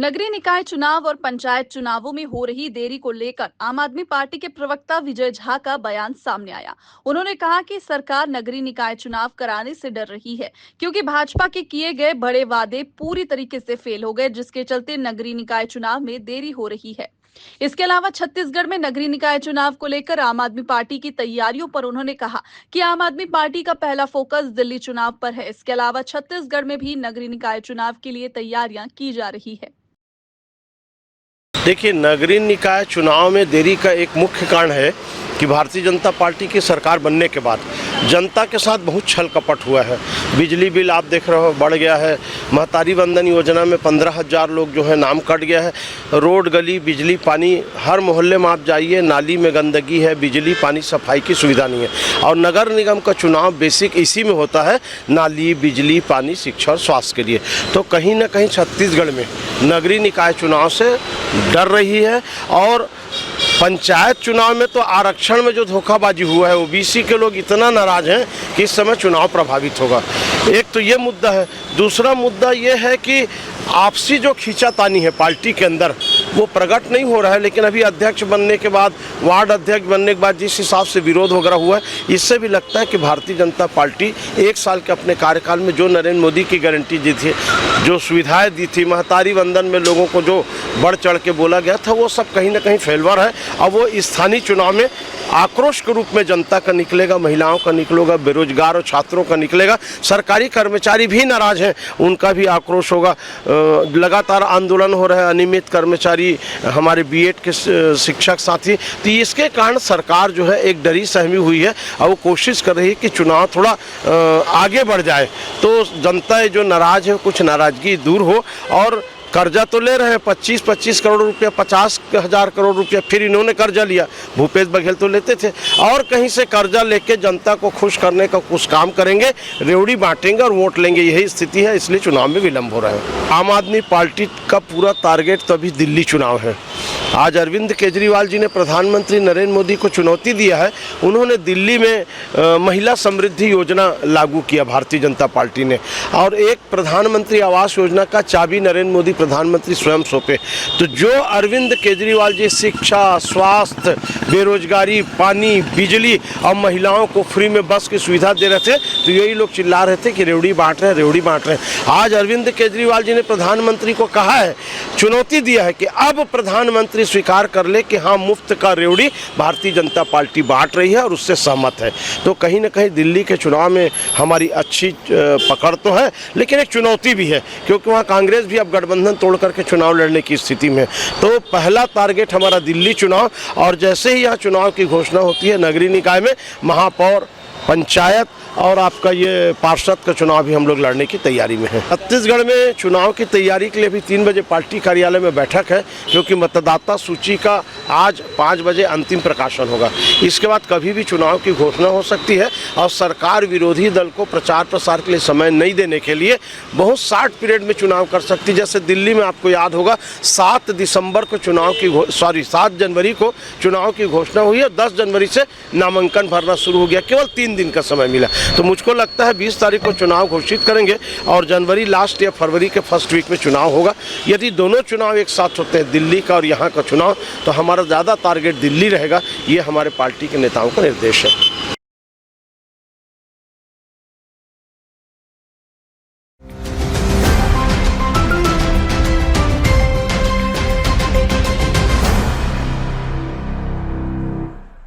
नगरीय निकाय चुनाव और पंचायत चुनावों में हो रही देरी को लेकर आम आदमी पार्टी के प्रवक्ता विजय झा का बयान सामने आया। उन्होंने कहा कि सरकार नगरीय निकाय चुनाव कराने से डर रही है क्योंकि भाजपा के किए गए बड़े वादे पूरी तरीके से फेल हो गए, जिसके चलते नगरीय निकाय चुनाव में देरी हो रही है। इसके अलावा छत्तीसगढ़ में नगरीय निकाय चुनाव को लेकर आम आदमी पार्टी की तैयारियों पर उन्होंने कहा कि आम आदमी पार्टी का पहला फोकस दिल्ली चुनाव पर है। इसके अलावा छत्तीसगढ़ में भी नगरीय निकाय चुनाव के लिए तैयारियां की जा रही है। देखिए, नगरीय निकाय चुनाव में देरी का एक मुख्य कारण है कि भारतीय जनता पार्टी की सरकार बनने के बाद जनता के साथ बहुत छल कपट हुआ है। बिजली बिल आप देख रहे हो बढ़ गया है। महतारी वंदन योजना में 15,000 लोग जो है नाम कट गया है। रोड गली बिजली पानी हर मोहल्ले में आप जाइए, नाली में गंदगी है, बिजली पानी सफाई की सुविधा नहीं है। और नगर निगम का चुनाव बेसिक इसी में होता है, नाली बिजली पानी शिक्षा और स्वास्थ्य के लिए। तो कहीं ना कहीं छत्तीसगढ़ में नगरीय निकाय चुनाव से डर रही है। और पंचायत चुनाव में तो आरक्षण में जो धोखाबाजी हुआ है, ओबीसी के लोग इतना नाराज हैं कि इस समय चुनाव प्रभावित होगा। एक तो ये मुद्दा है। दूसरा मुद्दा ये है कि आपसी जो खींचातानी है पार्टी के अंदर वो प्रकट नहीं हो रहा है, लेकिन अभी अध्यक्ष बनने के बाद, वार्ड अध्यक्ष बनने के बाद जिस हिसाब से विरोध वगैरह हुआ है, इससे भी लगता है कि भारतीय जनता पार्टी 1 साल के अपने कार्यकाल में जो नरेंद्र मोदी की गारंटी दी थी, जो सुविधाएं दी थी, महतारी वंदन में लोगों को जो बढ़ चढ़ के बोला गया था, वो सब कहीं ना कहीं फेलवर है। अब वो स्थानीय चुनाव में आक्रोश के रूप में जनता का निकलेगा, महिलाओं का निकलेगा, बेरोजगार और छात्रों का निकलेगा। सरकारी कर्मचारी भी नाराज हैं, उनका भी आक्रोश होगा। लगातार आंदोलन हो रहा है, अनियमित कर्मचारी, हमारे बीएड के शिक्षक साथी। तो इसके कारण सरकार जो है एक डरी सहमी हुई है और वो कोशिश कर रही है कि चुनाव थोड़ा आगे बढ़ जाए, तो जनता जो नाराज है कुछ नाराजगी दूर हो। और कर्जा तो ले रहे हैं 25-25 करोड़ रुपया, 50,000 करोड़ रुपया फिर इन्होंने कर्जा लिया। भूपेश बघेल तो लेते थे, और कहीं से कर्जा लेके जनता को खुश करने का कुछ काम करेंगे, रेवड़ी बांटेंगे और वोट लेंगे। यही स्थिति है, इसलिए चुनाव में विलंब हो रहा है। आम आदमी पार्टी का पूरा टारगेट तो अभी दिल्ली चुनाव है। आज अरविंद केजरीवाल जी ने प्रधानमंत्री नरेंद्र मोदी को चुनौती दिया है। उन्होंने दिल्ली में महिला समृद्धि योजना लागू किया भारतीय जनता पार्टी ने, और एक प्रधानमंत्री आवास योजना का चाबी नरेंद्र मोदी प्रधानमंत्री स्वयं सौंपे। तो जो अरविंद केजरीवाल जी शिक्षा, स्वास्थ्य, बेरोजगारी, पानी, बिजली और महिलाओं को फ्री में बस की सुविधा दे रहे थे, तो यही लोग चिल्ला रहे थे कि रेवड़ी बांट रहे हैं, रेवड़ी बांट रहे हैं। आज अरविंद केजरीवाल जी ने प्रधानमंत्री को कहा है, चुनौती दिया है कि अब प्रधानमंत्री स्वीकार कर ले कि हाँ, मुफ्त का रेवड़ी भारतीय जनता पार्टी बांट रही है और उससे सहमत है। तो कहीं ना कहीं दिल्ली के चुनाव में हमारी अच्छी पकड़ तो है, लेकिन एक चुनौती भी है, क्योंकि वहाँ कांग्रेस भी अब गठबंधन तोड़ करके चुनाव लड़ने की स्थिति में। तो पहला टारगेट हमारा दिल्ली चुनाव, और जैसे ही यहाँ चुनाव की घोषणा होती है, नगरीय निकाय में महापौर, पंचायत और आपका ये पार्षद का चुनाव भी हम लोग लड़ने की तैयारी में हैं। छत्तीसगढ़ में चुनाव की तैयारी के लिए भी 3 बजे पार्टी कार्यालय में बैठक है, क्योंकि मतदाता सूची का आज 5 बजे अंतिम प्रकाशन होगा। इसके बाद कभी भी चुनाव की घोषणा हो सकती है, और सरकार विरोधी दल को प्रचार प्रसार के लिए समय नहीं देने के लिए बहुत शार्ट पीरियड में चुनाव कर सकती है। जैसे दिल्ली में आपको याद होगा 7 जनवरी को चुनाव की घोषणा हुई है, 10 जनवरी से नामांकन भरना शुरू हो गया, केवल 3 दिन का समय मिला। तो मुझको लगता है 20 तारीख को चुनाव घोषित करेंगे और जनवरी लास्ट या फरवरी के फर्स्ट वीक में चुनाव होगा। यदि दोनों चुनाव एक साथ होते हैं, दिल्ली का और यहाँ का चुनाव, तो हमारा ज़्यादा टारगेट दिल्ली रहेगा। ये हमारे पार्टी के नेताओं का निर्देश है।